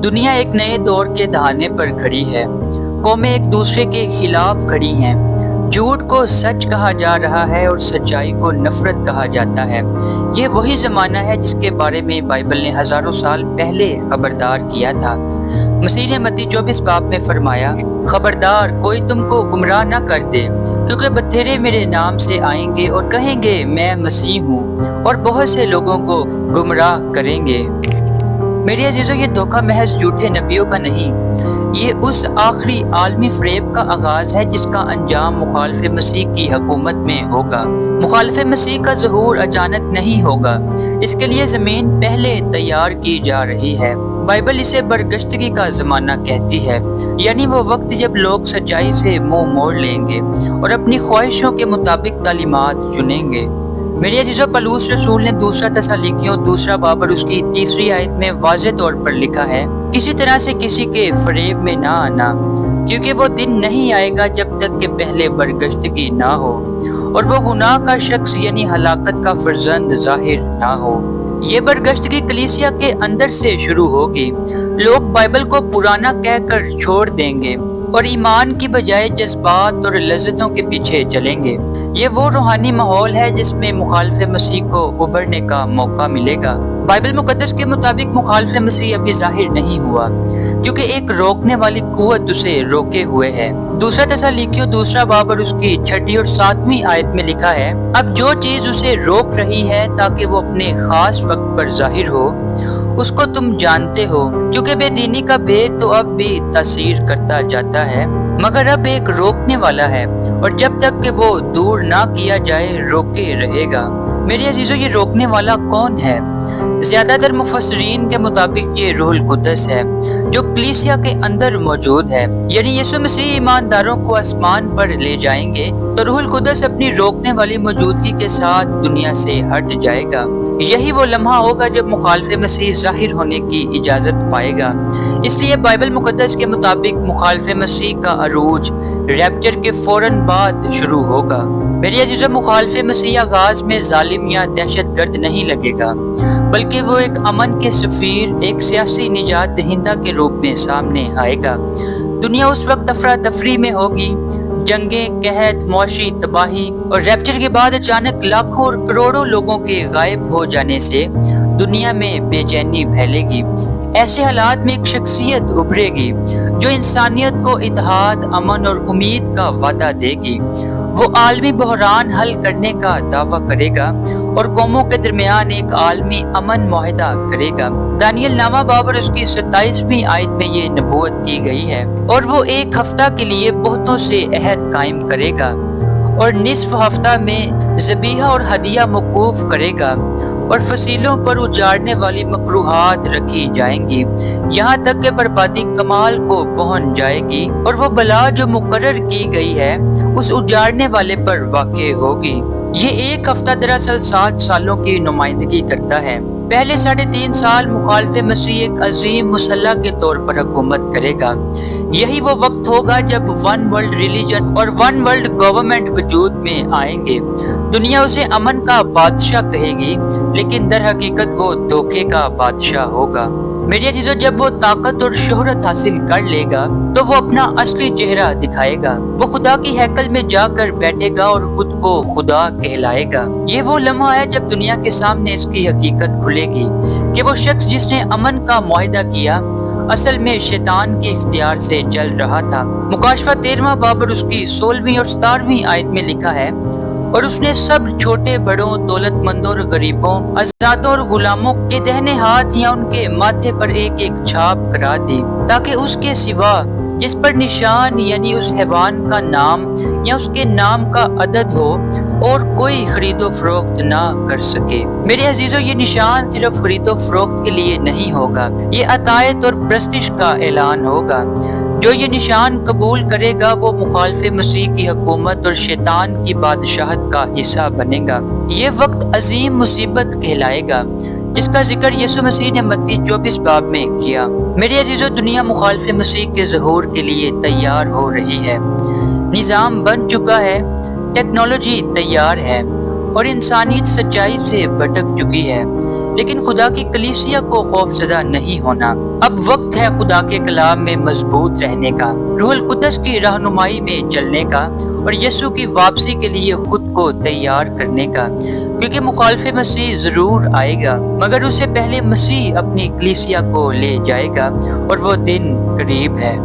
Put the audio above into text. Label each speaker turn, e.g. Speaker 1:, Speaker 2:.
Speaker 1: دنیا ایک نئے دور کے دہانے پر کھڑی ہے۔ قومیں ایک دوسرے کے خلاف کھڑی ہیں۔ جھوٹ کو سچ کہا جا رہا ہے اور سچائی کو نفرت کہا جاتا ہے۔ یہ وہی زمانہ ہے جس کے بارے میں بائبل نے ہزاروں سال پہلے خبردار کیا تھا۔ مسیح نے متی 24 باب میں فرمایا، خبردار کوئی تم کو گمراہ نہ کر دے، کیونکہ بتھیرے میرے نام سے آئیں گے اور کہیں گے میں مسیح ہوں، اور بہت سے لوگوں کو گمراہ کریں گے۔ میرے عزیزو، یہ دھوکہ محض جھوٹے نبیوں کا نہیں، یہ اس آخری عالمی فریب کا آغاز ہے جس کا انجام مخالف مسیح کی حکومت میں ہوگا۔ مخالف مسیح کا ظہور اچانک نہیں ہوگا، اس کے لیے زمین پہلے تیار کی جا رہی ہے۔ بائبل اسے برگشتگی کا زمانہ کہتی ہے، یعنی وہ وقت جب لوگ سچائی سے منہ موڑ لیں گے اور اپنی خواہشوں کے مطابق تعلیمات چنیں گے۔ میرے عزیزو، پولس رسول نے دوسرا تسالیکیوں 2 باب اور اس کی 3 آیت میں واضح طور پر لکھا ہے، کسی طرح سے کسی کے فریب میں نہ آنا، کیونکہ وہ دن نہیں آئے گا جب تک کہ پہلے برگشتگی نہ ہو اور وہ گناہ کا شخص یعنی ہلاکت کا فرزند ظاہر نہ ہو۔ یہ برگشتگی کلیسیا کے اندر سے شروع ہوگی۔ لوگ بائبل کو پرانا کہہ کر چھوڑ دیں گے اور ایمان کی بجائے جذبات اور لذتوں کے پیچھے چلیں گے۔ یہ وہ روحانی ماحول ہے جس میں مخالف مسیح کو ابھرنے کا موقع ملے گا۔ بائبل مقدس کے مطابق مخالف مسیح ابھی ظاہر نہیں ہوا، کیونکہ ایک روکنے والی قوت اسے روکے ہوئے ہے۔ دوسرا تسالیکیوں 2 باب اور اس کی 6 اور 7 آیت میں لکھا ہے، اب جو چیز اسے روک رہی ہے تاکہ وہ اپنے خاص وقت پر ظاہر ہو، اس کو تم جانتے ہو، کیونکہ بے دینی کا بھید تو اب بھی تاثیر کرتا جاتا ہے، مگر اب ایک روکنے والا ہے، اور جب تک کہ وہ دور نہ کیا جائے روکے رہے گا۔ میرے عزیزو، یہ روکنے والا کون ہے؟ زیادہ تر مفسرین کے مطابق یہ روح القدس ہے، جو کلیسیا کے اندر موجود ہے۔ یعنی یسوع مسیح ایمانداروں کو آسمان پر لے جائیں گے تو روح القدس اپنی روکنے والی موجودگی کے ساتھ دنیا سے ہٹ جائے گا۔ یہی وہ لمحہ ہوگا جب مخالف مسیح ظاہر ہونے کی اجازت پائے گا۔ اس لیے بائبل مقدس کے مطابق مخالف مسیح کا عروج ریپچر کے فوراً بعد شروع ہوگا۔ میری عزیزو، مخالف مسیح آغاز میں ظالم یا دہشت گرد نہیں لگے گا، بلکہ وہ ایک امن کے سفیر، ایک سیاسی نجات دہندہ کے روپ میں سامنے آئے گا۔ دنیا اس وقت افراتفری میں ہوگی، جنگیں، قحط، معاشی تباہی، اور ریپچر کے بعد اچانک لاکھوں اور کروڑوں لوگوں کے غائب ہو جانے سے دنیا میں بے چینی پھیلے گی۔ ایسے حالات میں ایک شخصیت ابھرے گی جو انسانیت کو اتحاد، امن اور امید کا وعدہ دے گی۔ وہ عالمی بحران حل کرنے کا دعویٰ کرے گا اور قوموں کے درمیان ایک عالمی امن معاہدہ کرے گا۔ دانیل نامہ باب اور اس کی 27 آیت میں یہ نبوت کی گئی ہے، اور وہ 1 ہفتہ کے لیے بہتوں سے عہد قائم کرے گا اور نصف ہفتہ میں ذبیحہ اور ہدیہ موقوف کرے گا، اور فصیلوں پر اجاڑنے والی مکروہات رکھی جائیں گی، یہاں تک کہ بربادی کمال کو پہنچ جائے گی، اور وہ بلا جو مقرر کی گئی ہے اس اجاڑنے والے پر واقع ہوگی۔ یہ 1 ہفتہ دراصل 7 سالوں کی نمائندگی کرتا ہے۔ پہلے 3.5 سال مخالف مسیح ایک عظیم مسلح کے طور پر حکومت کرے گا۔ یہی وہ وقت ہوگا جب ون ورلڈ ریلیجن اور ون ورلڈ گورنمنٹ وجود میں آئیں گے۔ دنیا اسے امن کا بادشاہ کہے گی، لیکن در حقیقت وہ دھوکے کا بادشاہ ہوگا۔ میری عزیزو، جب وہ طاقت اور شہرت حاصل کر لے گا تو وہ اپنا اصلی چہرہ دکھائے گا۔ وہ خدا کی ہیکل میں جا کر بیٹھے گا اور خود کو خدا کہلائے گا۔ یہ وہ لمحہ ہے جب دنیا کے سامنے اس کی حقیقت کھلے گی کہ وہ شخص جس نے امن کا معاہدہ کیا اصل میں شیطان کے اختیار سے چل رہا تھا۔ مکاشفہ 13 باب اور اس کی 16 اور 17 آیت میں لکھا ہے، اور اس نے سب چھوٹے بڑوں، دولت مندوں اور غریبوں، آزادوں اور غلاموں کے دہنے ہاتھ یا ان کے ماتھے پر ایک چھاپ کرا دی، تاکہ اس کے سوا جس پر نشان یعنی اس حیوان کا نام یا اس کے نام کا عدد ہو اور کوئی خرید و فروخت نہ کر سکے۔ میرے عزیزو، یہ نشان صرف خرید و فروخت کے لیے نہیں ہوگا، یہ عطایت اور پرستش کا اعلان ہوگا۔ جو یہ نشان قبول کرے گا وہ مخالف مسیح کی حکومت اور شیطان کی بادشاہت کا حصہ بنے گا۔ یہ وقت عظیم مصیبت کہلائے گا، جس کا ذکر یسوع مسیح نے متی 24 باب میں کیا۔ میرے عزیزو، دنیا مخالف مسیح کے ظہور کے لیے تیار ہو رہی ہے۔ نظام بن چکا ہے، ٹیکنالوجی تیار ہے، اور انسانیت سچائی سے بھٹک چکی ہے، لیکن خدا کی کلیسیا کو خوف زدہ نہیں ہونا۔ اب وقت ہے خدا کے کلام میں مضبوط رہنے کا، روح القدس کی رہنمائی میں چلنے کا اور یسوع کی واپسی کے لیے خود کو تیار کرنے کا، کیونکہ مخالف مسیح ضرور آئے گا، مگر اس سے پہلے مسیح اپنی کلیسیا کو لے جائے گا اور وہ دن قریب ہے۔